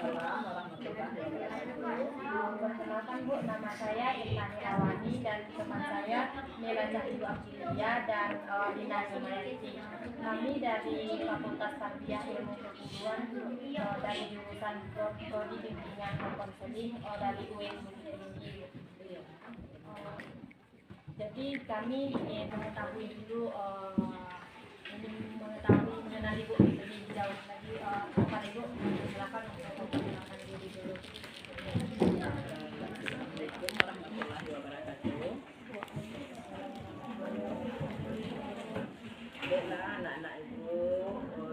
Waalaikumsalam warahmatullahi wabarakatuh. Perkenalkan Bu, nama saya Irfani Awani dan teman saya Nela Cahyudu Aprilia dan Dina Jumayati. Kami dari Fakultas Tarbiyah Ilmu Keguruan dari jurusan Prodi Bimbingan dan Konseling dari UIN Bukit Tinggi. Jadi kami ingin mengetahui dulu mengenali Bu lebih jauh lagi kepada Ibu. Silakan untuk memperkenalkan diri dulu. Assalamualaikum warahmatullahi wabarakatuh. Baiklah anak-anak Ibu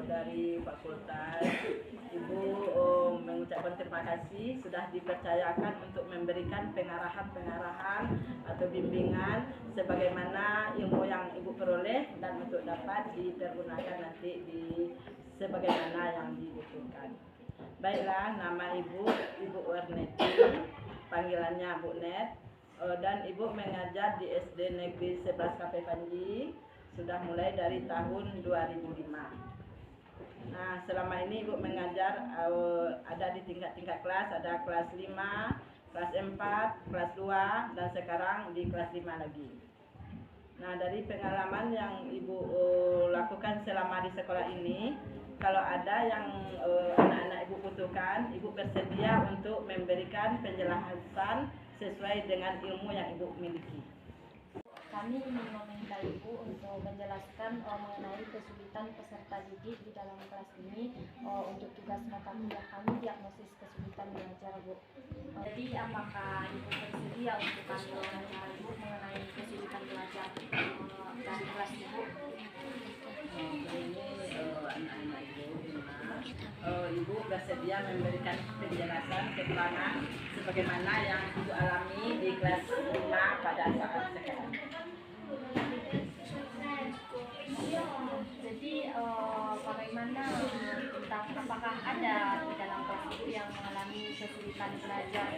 dari fakultas, Ibu mengucapkan terima kasih sudah dipercayakan untuk memberikan pengarahan-pengarahan atau bimbingan sebagaimana ilmu yang Ibu peroleh dan untuk dapat dipergunakan nanti sebagaimana yang dibutuhkan. Baiklah, nama Ibu Warneti, panggilannya Bu Net, dan Ibu mengajar di SD Negeri 11 KP Panji sudah mulai dari tahun 2005. Nah, selama ini Ibu mengajar ada di tingkat-tingkat kelas, ada kelas 5, kelas 4, kelas 2, dan sekarang di kelas 5 lagi. Nah, dari pengalaman yang Ibu lakukan selama di sekolah ini, kalau ada yang anak-anak Ibu butuhkan, Ibu bersedia untuk memberikan penjelasan sesuai dengan ilmu yang Ibu miliki. Kami ingin meminta Ibu untuk menjelaskan mengenai kesulitan peserta didik di dalam kelas ini untuk tugas mata kuliah kami diagnosis kesulitan belajar Bu. Jadi apakah Ibu bersedia untuk kami wawancara Ibu mengenai kesulitan belajar dari kelas Ibu? Ini anak-anak Ibu bersedia memberikan penjelasan keterangan sebagaimana yang Ibu alami di kelas 5 pada saat sekarang. Jadi bagaimana tentang apakah ada di dalam kelas Ibu yang mengalami kesulitan belajar?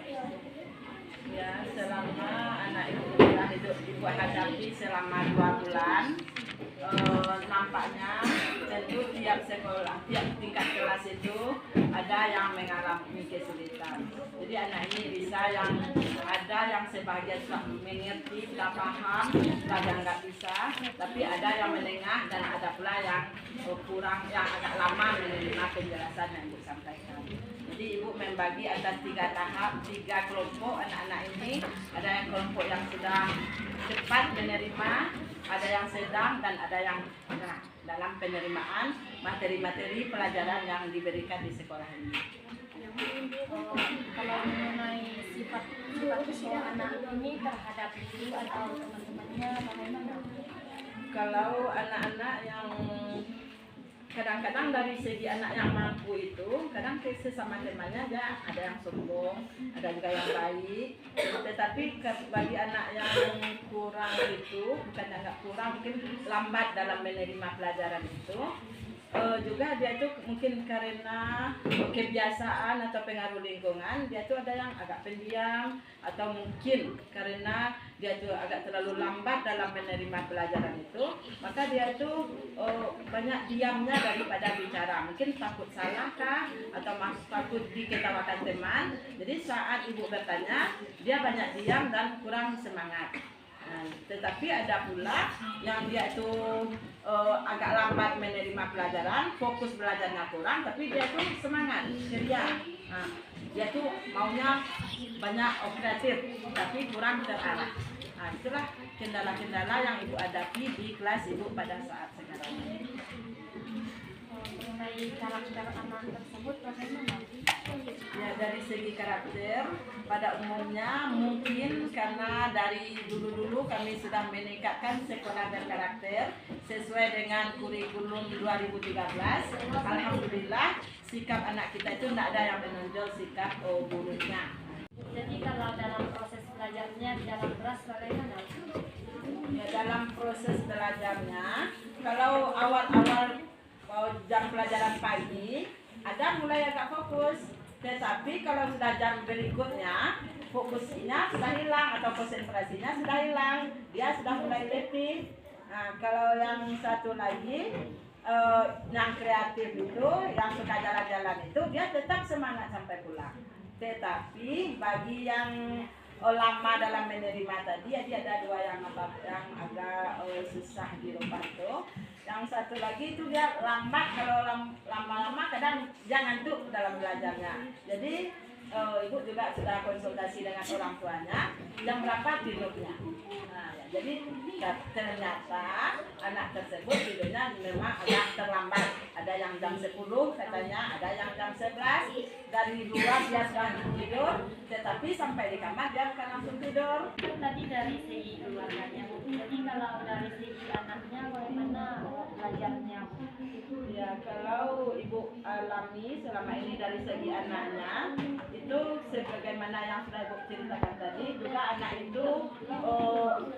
Ya, selama anak Ibu sudah Ibu hadapi selama 2 bulan, nampaknya tentu tiap sekolah, tiap tingkat kelas itu ada yang mengalami kesulitan. Jadi anak ini bisa yang ada yang sebagian sudah mengerti, sudah paham, sebagian nggak bisa, tapi ada yang menengah dan ada pula yang kurang, yang agak lama menerima penjelasan yang Ibu sampaikan. Jadi Ibu membagi atas 3 tahap, 3 kelompok anak-anak ini. Ada yang kelompok yang sudah cepat menerima, ada yang sedang, dan ada yang dalam penerimaan materi-materi pelajaran yang diberikan di sekolah ini. Kalau mengenai sifat anak ini terhadap guru atau teman-temannya bagaimana? Kalau anak-anak yang kadang-kadang dari segi anak yang mampu itu, kadang sesama temannya dia ada yang sombong, ada juga yang baik. Tetapi bagi anak yang kurang itu, bukan agak kurang, mungkin lambat dalam menerima pelajaran itu, juga dia itu mungkin karena kebiasaan atau pengaruh lingkungan, dia itu ada yang agak pendiam, atau mungkin karena dia itu agak terlalu lambat dalam menerima pelajaran itu, maka dia itu banyak diamnya daripada bicara. Mungkin takut salah kah, atau takut diketawakan teman. Jadi saat Ibu bertanya, dia banyak diam dan kurang semangat. Nah, tetapi ada pula yang dia itu agak lambat menerima pelajaran, fokus belajarnya kurang, tapi dia itu semangat, ceria. Nah, dia itu maunya banyak kreatif, tapi kurang terarah. Nah, itulah kendala-kendala yang Ibu hadapi di kelas Ibu pada saat sekarang ini. Mengenai karakter anak tersebut bagaimana? Ya, dari segi karakter pada umumnya mungkin karena dari dulu-dulu kami sudah meningkatkan sekolah berkarakter sesuai dengan kurikulum 2013. Alhamdulillah sikap anak kita itu tidak ada yang menonjol sikap gurunya. Jadi kalau dalam proses belajarnya di dalam kelas bagaimana? Ya, dalam proses belajarnya kalau awal-awal jam pelajaran pagi ada mulai agak fokus. Tetapi kalau sudah jam berikutnya, fokusnya sudah hilang atau konsentrasinya sudah hilang, dia sudah mulai letih. Nah, kalau yang satu lagi yang kreatif itu, yang suka jalan-jalan itu, dia tetap semangat sampai pulang. Tetapi bagi yang lama dalam menerima tadi, jadi ada dua yang agak susah di rumah itu. Yang satu lagi itu dia lambat, kalau lama-lama kadang dia ngantuk dalam belajarnya. Jadi ibu juga sudah konsultasi dengan orang tuanya, jam berapa tidurnya. Nah, ya, jadi ternyata anak tersebut tidurnya memang agak terlambat. Ada yang jam 10 katanya, ada yang jam 11. Dari luar dia sudah tidur, tetapi sampai di kamar dia bukan langsung tidur. Tadi dari segi keluarganya, Bu. Jadi kalau dari segi anaknya bagaimana belajarnya? Ya, kalau ibu alami selama ini dari segi anaknya itu sebagaimana yang sudah ibu ceritakan tadi, juga anak itu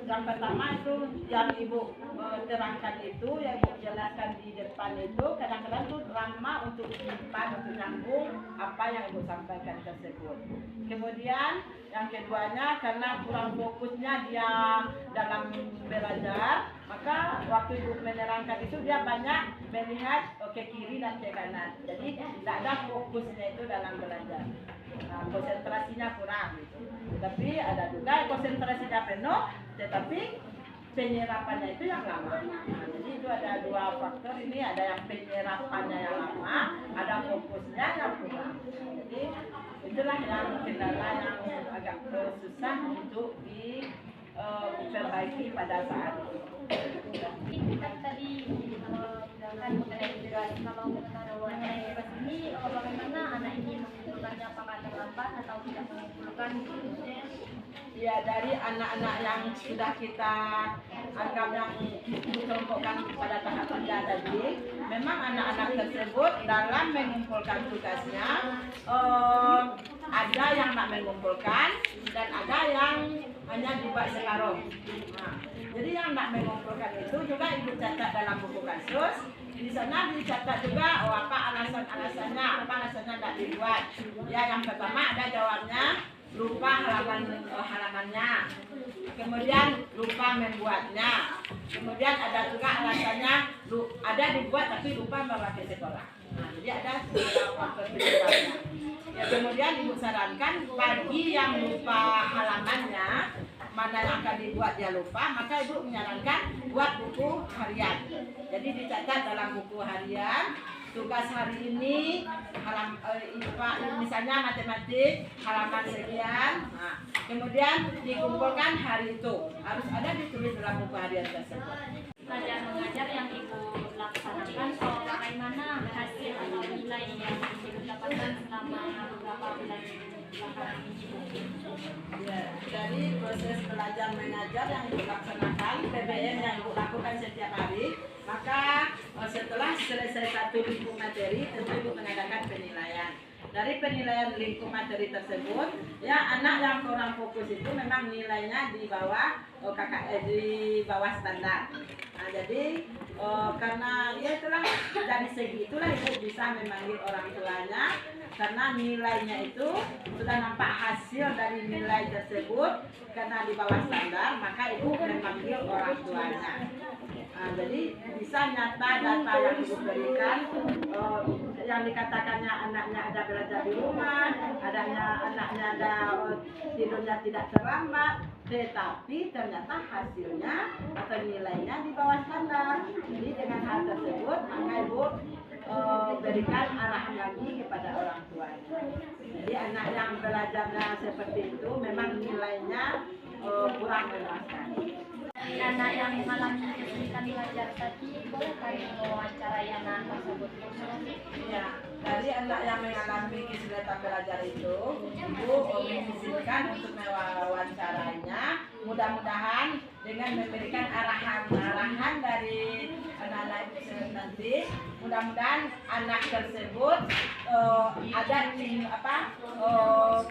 yang pertama itu yang ibu terangkan itu, yang ibu jelaskan di depan itu, kadang-kadang tuh lama untuk menyimpan, untuk nyambung apa yang ibu sampaikan tersebut. Kemudian yang keduanya karena kurang fokusnya dia dalam belajar, maka waktu ibu menerangkan itu dia banyak melihat ke kiri dan ke kanan. Jadi tidak ada fokusnya itu dalam belajar. Nah, konsentrasinya kurang gitu. Tapi ada juga konsentrasinya penuh, tetapi penyerapannya itu yang lama. Nah, jadi itu ada dua faktor ini, ada yang penyerapannya yang lama, ada fokusnya yang kurang. Jadi itulah yang kendala yang agak susah untuk diperbaiki pada saat itu. Kita tadi kan mengenai tugas, kalau mengenai tugas ini bagaimana anak ini mengumpulkannya, apakah terlambat atau tidak mengumpulkan? Ya, dari anak-anak yang sudah kita anggap yang dikelompokkan pada tahap kerja tadi, memang anak-anak tersebut dalam mengumpulkan tugasnya ada yang tak mengumpulkan dan ada yang hanya dibuat separuh. Nah, jadi yang tak mengumpulkan itu juga ibu catat dalam buku kasus. Di sana dicatat juga apa alasannya, apa alasannya tidak dibuat. Ya, yang pertama ada jawabnya lupa halamannya, kemudian lupa membuatnya, kemudian ada juga alasannya ada dibuat tapi lupa membawa ke sekolah. Nah, jadi ada beberapa faktor penyebabnya. Ya, kemudian ibu sarankan bagi yang lupa halamannya, mana yang akan dibuat dia lupa, maka ibu menyarankan buat buku harian. Jadi dicatat dalam buku harian tugas hari ini misalnya matematik halaman sekian. Nah, kemudian dikumpulkan hari itu, harus ada ditulis dalam buku harian tersebut. Belajar mengajar yang ibu laksanakan, bagaimana hasil atau nilai yang ibu dapatkan selama beberapa bulan belakangan ini? Ya, dari proses belajar mengajar yang ibu laksanakan, PBM yang ibu lakukan setiap hari, maka setelah selesai satu lingkup materi, tentu ibu mengadakan penilaian. Dari penilaian lingkup materi tersebut, ya anak yang kurang fokus itu memang nilainya di bawah di bawah standar. Nah, jadi karena ya itulah dari segi itulah ibu bisa memanggil orang tuanya, karena nilainya itu sudah nampak hasil dari nilai tersebut karena di bawah standar, maka ibu memanggil orang tuanya. Nah, jadi bisa nyata data yang ibu berikan, yang dikatakannya anaknya ada belajar di rumah, anaknya ada tidurnya tidak terlambat, tetapi ternyata hasilnya atau nilainya di bawah standar. Jadi dengan hal tersebut maka ibu berikan arahan lagi kepada orang tuanya. Jadi anak yang belajarnya seperti itu memang nilainya kurang memuaskan. Anak yang mengalami kesulitan belajar tadi, boleh kami mewawancarai anak tersebut? Ya, dari anak yang mengalami kesulitan belajar itu, ibu mengizinkan untuk mewawancarainya. Mudah-mudahan dengan memberikan arahan dari anak-anak itu nanti, mudah-mudahan anak tersebut ada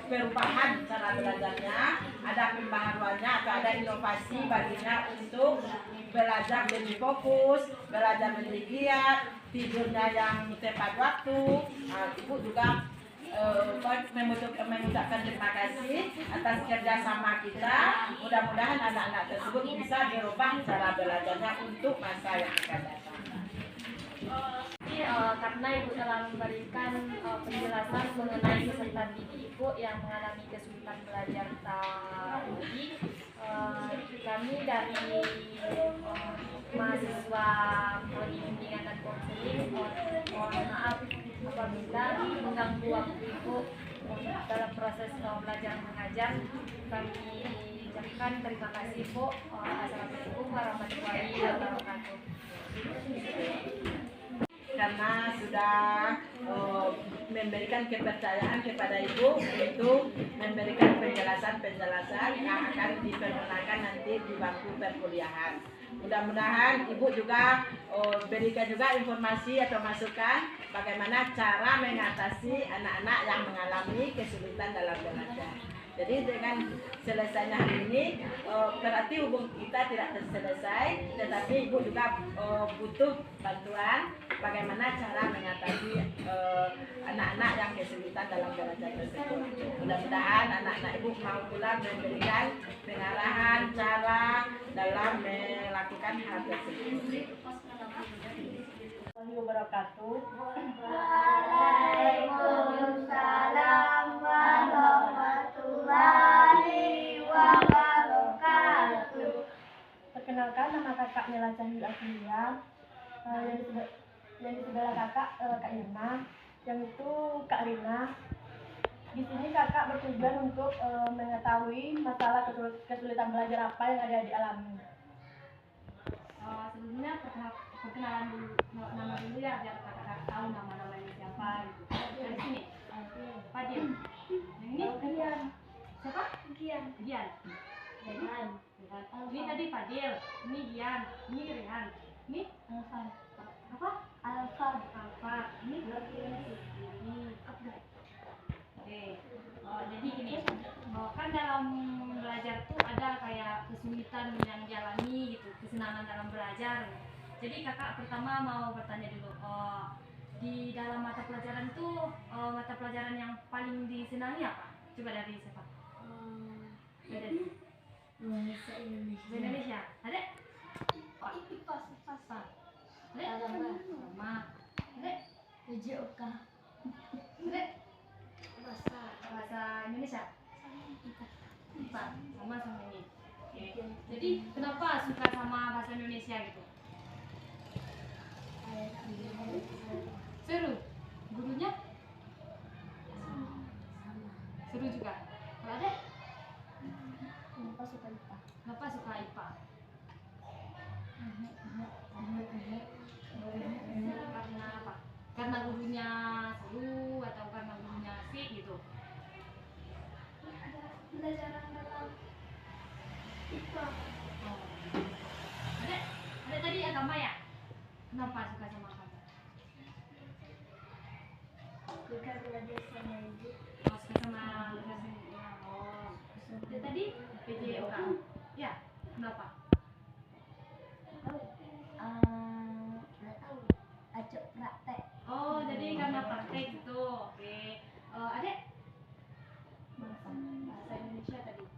perubahan cara belajarnya, ada pembaharuannya atau ada inovasi baginya untuk belajar lebih fokus, belajar lebih giat, tidurnya yang tepat waktu. Ibu juga mengucapkan terima kasih atas kerjasama kita. Mudah-mudahan anak-anak tersebut bisa dirubah cara belajarnya untuk masa yang akan datang. Karena Ibu telah memberikan penjelasan mengenai peserta didik Ibu yang mengalami kesulitan belajar tadi, kami dari mahasiswa Prodi Bimbingan dan Konseling mohon maaf apabila mengganggu waktu Ibu dalam proses belajar mengajar. Kami ucapkan terima kasih Bu. Assalamualaikum warahmatullahi wabarakatuh. Karena sudah memberikan kepercayaan kepada Ibu untuk memberikan penjelasan-penjelasan yang akan dipergunakan nanti di bangku perkuliahan. Mudah-mudahan Ibu juga berikan juga informasi atau masukan bagaimana cara mengatasi anak-anak yang mengalami kesulitan dalam belajar. Jadi dengan selesainya hari ini berarti hubung kita tidak selesai, tetapi Ibu juga butuh bantuan bagaimana cara mengatasi anak-anak yang kesulitan dalam belajar tersebut. Mudah-mudahan anak-anak Ibu mau pula memberikan pengarahan cara dalam melakukan hal tersebut. Waalaikumsalam warahmatullahi wabarakatuh. Perkenalkan, nama kakak Nela Cahil Afilia, yang di sebelah kakak Kak Irma, yang itu Kak Rina. Di sini kakak bertujuan untuk mengetahui masalah kesulitan belajar apa yang ada dialami. Sebelumnya perkenalan dulu, nama dulu ya, biar kakak tahu nama-namanya siapa gitu. Dari sini, Fadil. Yang ini Gian. Siapa? Gian. Rehan. Ini tadi Fadil, ini Gian, ini Rehan, ini Alfan. Apa? Alfan. Ini Abdul. Oke. Jadi gini, kan dalam belajar tuh ada kayak kesulitan yang dialami gitu, kesenangan dalam belajar. Jadi kakak pertama mau bertanya dulu, di dalam mata pelajaran tuh mata pelajaran yang paling disenangi apa? Coba dari siapa? Dari Indonesia. Ada? IPA. Ada? Sama. Ada? PJOK. Ada? Bahasa Indonesia. IPA. Sama ini. Oke. Jadi kenapa suka sama bahasa Indonesia gitu? Seru. Gurunya? Seru juga. Kalau ada? Kenapa suka IPA? Karena apa? Karena gurunya seru atau karena gurunya asik gitu? Pelajaran dalam IPA. Ada tadi agama ya? Kenapa suka sama agama? Suka belajar sama ibu. Suka sama ada tadi PJOK. Ya, kenapa? Nggak tahu. Acok praktek. Oh, jadi karena praktek gitu. Oke. Adek? Bahasa Indonesia tadi.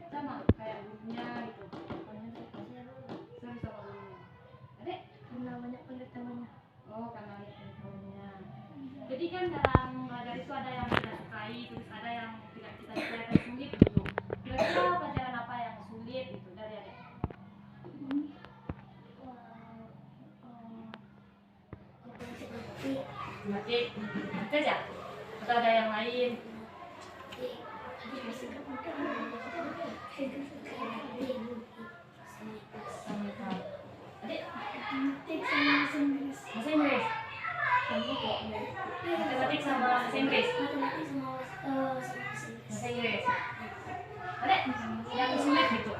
Sama kayak gurunya gitu. Seru sama gurunya. Adek? Karena banyak pengetahuannya. Oh, karena banyak pengetahuannya. Jadi kan dalam belajar itu ada yang kita sukai, terus ada yang tidak kita sukai atau sulit gitu. Kira-kira pelajaran apa yang sulit gitu dari adek? Matematik. Itu aja? Atau ada yang lain? Adik? Bahasa Inggris? Matematik sama bahasa Inggris? Bahasa Inggris. Adik? Yang sulit gitu?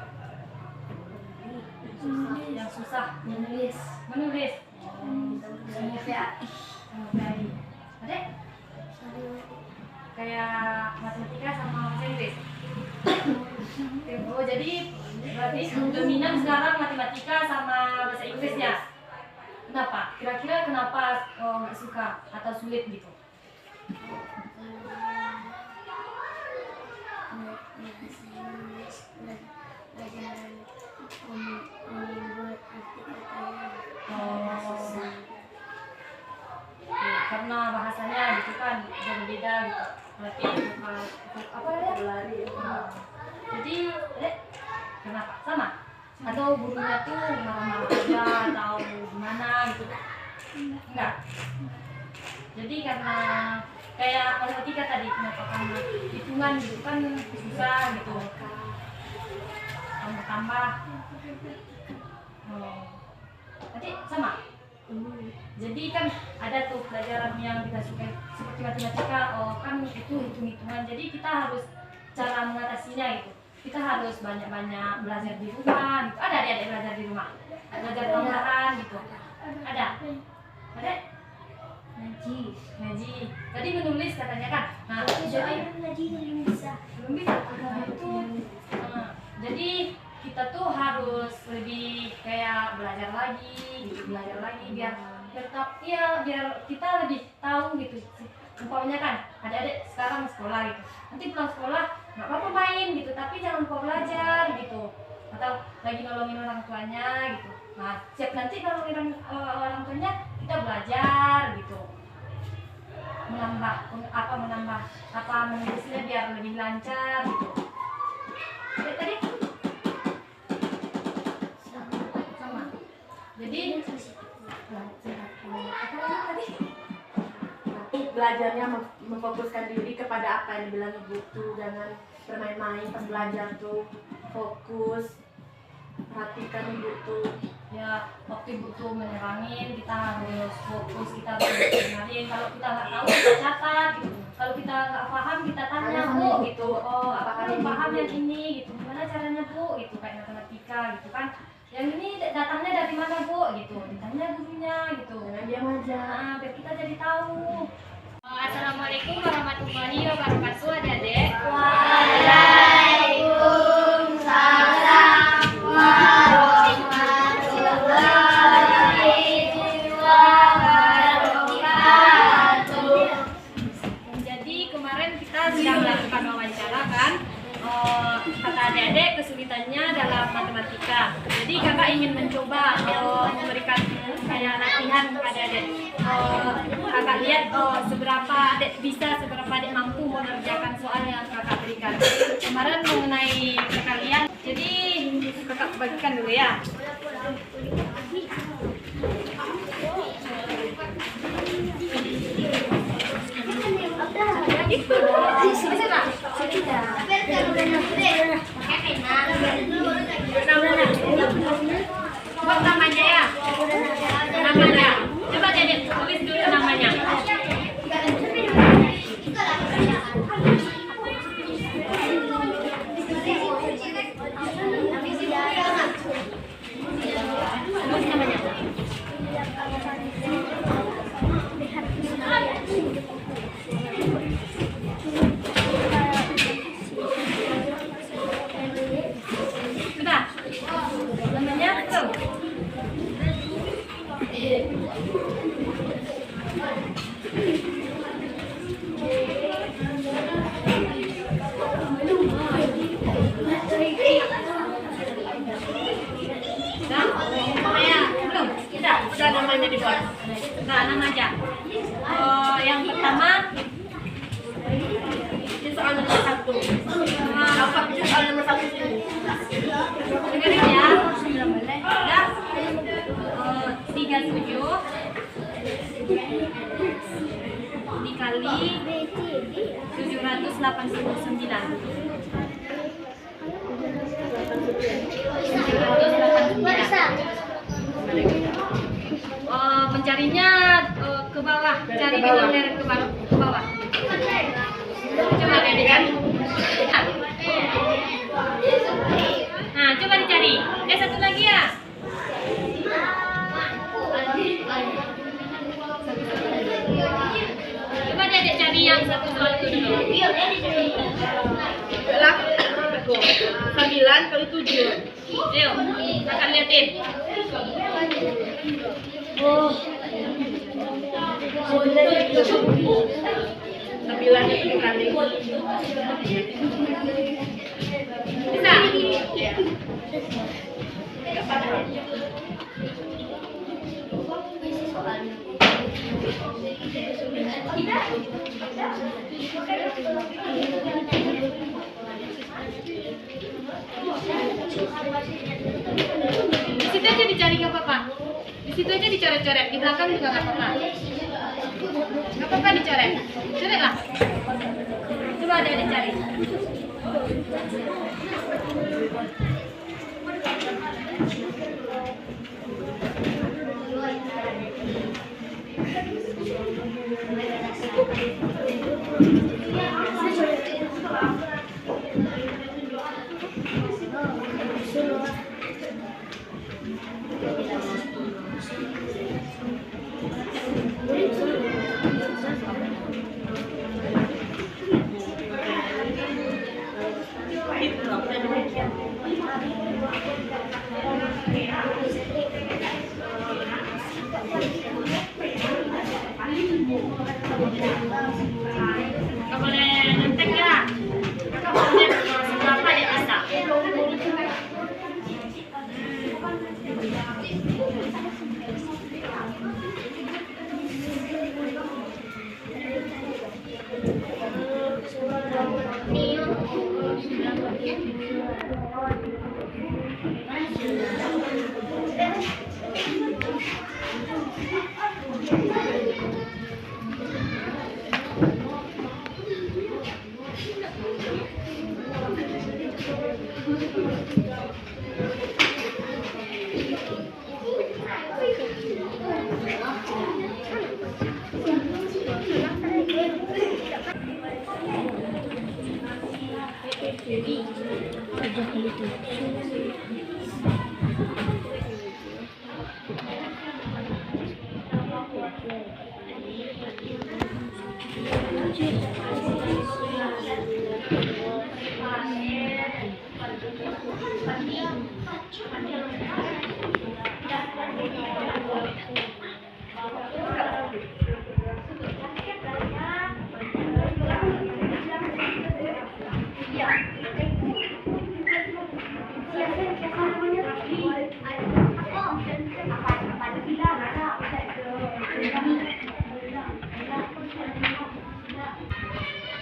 Yang susah? Menulis. Baik. Adik? Kayak matematika sama bahasa Inggris? Oh, jadi berarti dominan sekarang matematika sama bahasa Inggrisnya. Kenapa? Kira-kira kenapa nggak suka atau sulit gitu? kenapa? Sama? Atau gurunya tuh marah-marah aja atau gimana gitu? Enggak. Jadi karena kayak matematika tadi, kenapa karena hitungan gitu kan susah gitu, tambah-tambah. Tadi sama. Jadi kan ada tuh pelajaran yang kita suka seperti matematika, kan itu hitung-hitungan. Jadi kita harus cara mengatasinya gitu. Kita harus banyak-banyak belajar di rumah. Gitu. Ada adik-adik belajar di rumah, belajar tambahan gitu. Ada. Ngaji. Tadi menulis katanya kan. Nah, jadi ngaji belum bisa. belum bisa. Nah, itu. Jadi kita tuh harus lebih kayak belajar lagi biar biar kita lebih tahu gitu. Umpamanya kan adik-adik sekarang sekolah gitu. Nanti pulang sekolah nggak apa-apa main gitu, tapi jangan lupa belajar gitu. Atau lagi nolongin orang tuanya gitu. Nah, siap nanti nolongin orang tuanya kita belajar gitu. menambah menulisnya biar lebih lancar gitu. Tadi sama. Jadi belajarnya memfokuskan diri kepada apa yang dibilang ibu tuh, jangan bermain-main pas belajar tuh, fokus, perhatikan ibu tuh. Ya, waktu ibu tuh menerangin kita harus fokus, kita harus dengerin. Kalau kita nggak tahu kita catat gitu. Kalau kita nggak paham kita tanya bu gitu. Oh, apa belum paham yang ini gitu, gimana caranya bu gitu, kayak matematika gitu kan. Yang ini datangnya dari mana bu gitu, ditanya gurunya gitu. Jangan diam aja. Nah, biar kita jadi tahu. Assalamualaikum warahmatullahi wabarakatuh adik-adik. Waalaikumsalam warahmatullahi wabarakatuh. Jadi kemarin kita sedang melakukan wawancara kan. Kata adik-adik kesulitannya dalam matematika. Jadi kakak ingin mencoba memberikan kayak latihan kepada adik. Kakak lihat seberapa adik mampu mengerjakan soal yang kakak berikan. Kemarin mengenai kalian, jadi kakak bagikan dulu ya. Buat namanya ya. Namanya. Coba Dedek tulis dulu namanya. Tulis namanya. Sudah. Namanya tuh. Sudah namanya dibuat. Nah, nama aja. Yang pertama ini soal nomor 1. Apa soal nomor 1 ini? Dengerin ya. Ya. 37 dikali 789. Mencarinya ke bawah, cari bilang leret ke bawah. Coba lihat kan. Nah, coba dicari. Satu lagi ya. Coba Dedek cari yang satu soal itu dulu. 9 kali 7. Ayo, akan liatin. Oh. 9 itu kali. Bisa? Ya. Enggak apa-apa. Soalnya Di situ aja dicari nggak apa-apa. Di situ aja dicoret-coret. Di belakang juga nggak apa-apa. Nggak apa-apa dicoret. Coret lah. Coba ada dicari. Nggak boleh nyentek ya. Seberapa ya bisa.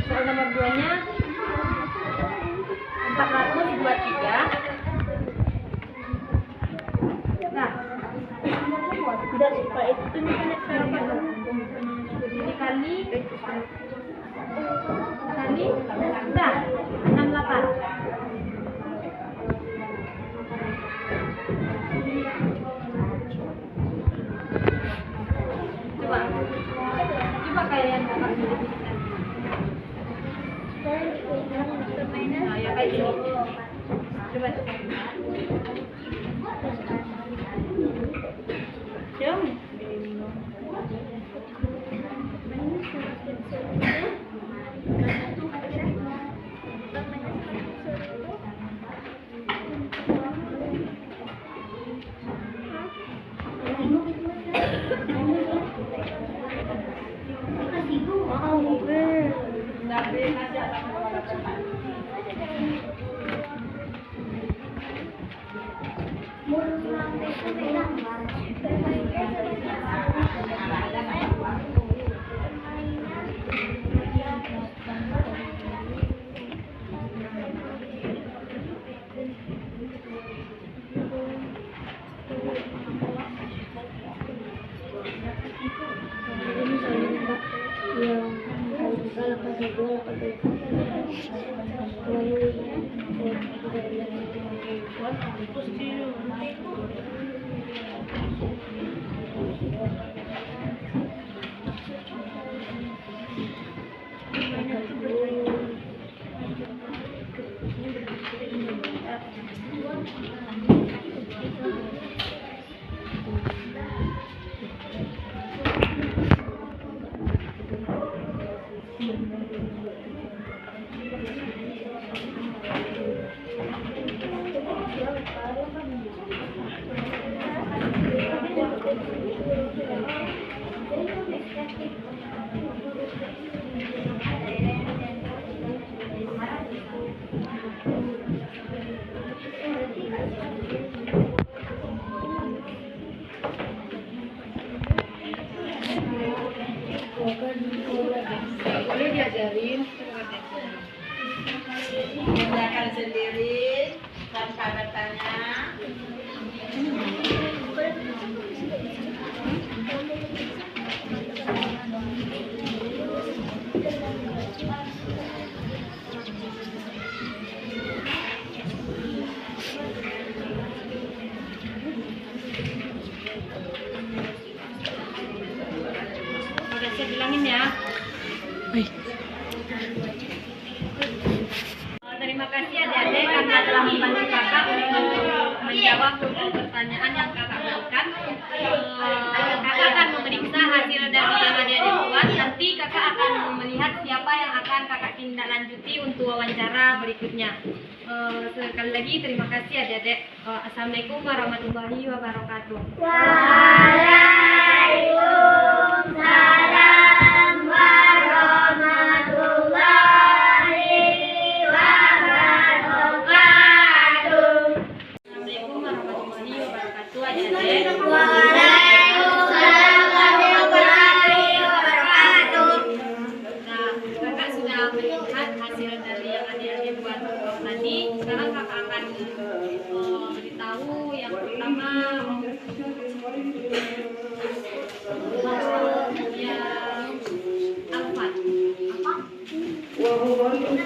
Soal nomor 2-nya 423. Nah, tidak suka itu dikali nah 68. Coba kalian buka dulu. Nah, ya kayak gini. Coba. Apa bertanya? Udah saya bilangin ya. Terima kasih adik-adik karena telah membantu kakak untuk menjawab pertanyaan yang kakak berikan. Kakak akan memeriksa hasil dari yang adik-adik buat. Nanti kakak akan melihat siapa yang akan kakak tindak lanjuti untuk wawancara berikutnya. Sekali lagi terima kasih adik-adik. Assalamualaikum warahmatullahi wabarakatuh. Waalaikumsalam warahmatullahi wabarakatuh. Assalamualaikum warahmatullahi wabarakatuh adik-adik. Waalaikumsalam warahmatullahi wabarakatuh. Nah, kakak sudah melihat hasil dari yang adik-adik buat tadi. Sekarang kakak akan beritahu yang pertama Alfat.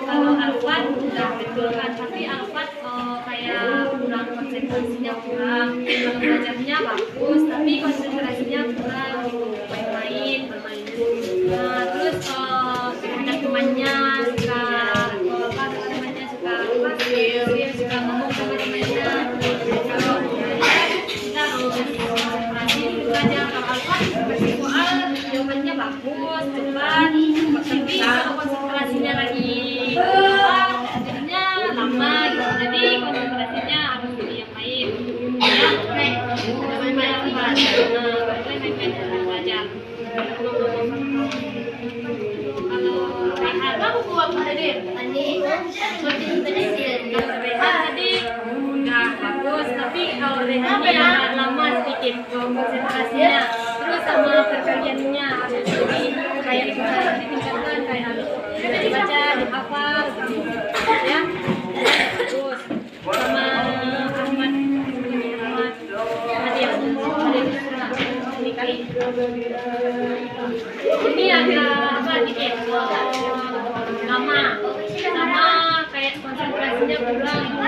Kalau Alfat sudah betul kan, tapi Alfat kayak kurang konsentrasinya kurang. Kalau belajarnya bagus, tapi konsentrasinya kurang gitu, main-main, bermain. Nah, terus dengan temannya suka apa namanya suka suka ngomong sama temannya. Kalau kita harus konsentrasi belajar. Kalau Alfat seperti soal jawabannya bagus, cepat. Tapi kalau konsentrasinya lagi jadinya lama gitu. Jadi konsentrasinya harus di yang lain. Main-main belajar. Main-main belajar. Kalau Rehan, kamu buat apa tadi? Kalau Rehan tadi nggak bagus, tapi kalau Rehan agak lama sedikit konsentrasinya. Terus sama perkaliannya harus kayak ditingkatkan, kayak harus dibaca, dihafal, gitu. Ya. Terus sama Ahmad Adil ini kali. Ini agak apa dikit lama, sama kayak konsentrasinya kurang.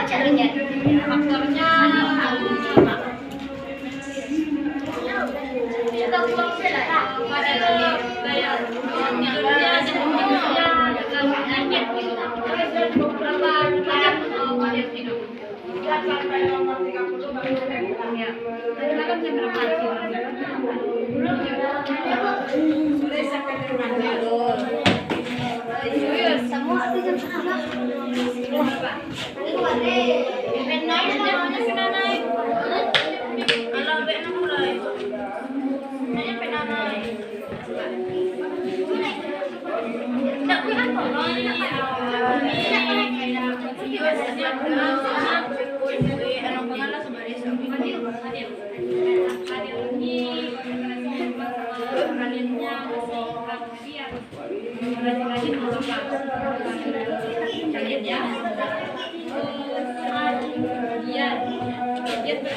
Faktornya lama. Tidurnya juga penyakit gitu. Berapa jam dia tidur? Ya, sekarang jam berapa Semua aku jam berapa?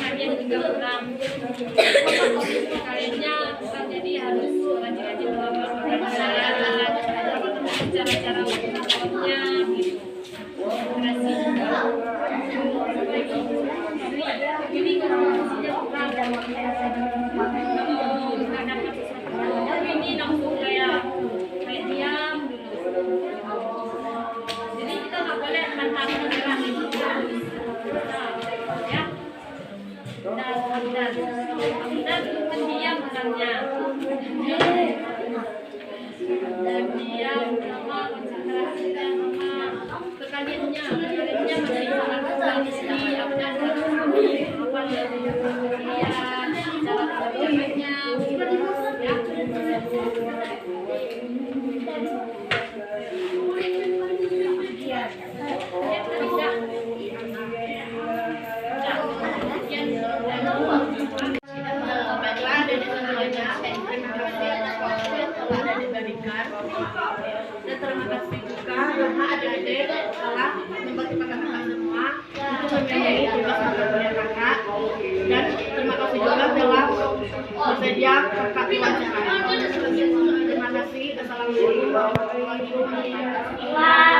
Dia juga kurang kaliannya bukan, jadi harus rajin-rajin cara-cara waktunya gitu. Konsentrasi juga. Jadi konsentrasinya kurang. Kalau nggak dapat sesuatu ini langsung kayak diam dulu. Jadi kita nggak boleh menantang menyerah gitu. Ya. Dan pendiam orangnya. Dan diam sama konsentrasinya sama perkaliannya masih sangat kurang di sini. Apa cara bacanya, dan terima kasih juga karena adik-adik telah membantu kakak-kakak semua untuk memilih Tapi terima kasih. Assalamualaikum warahmatullahi wabarakatuh.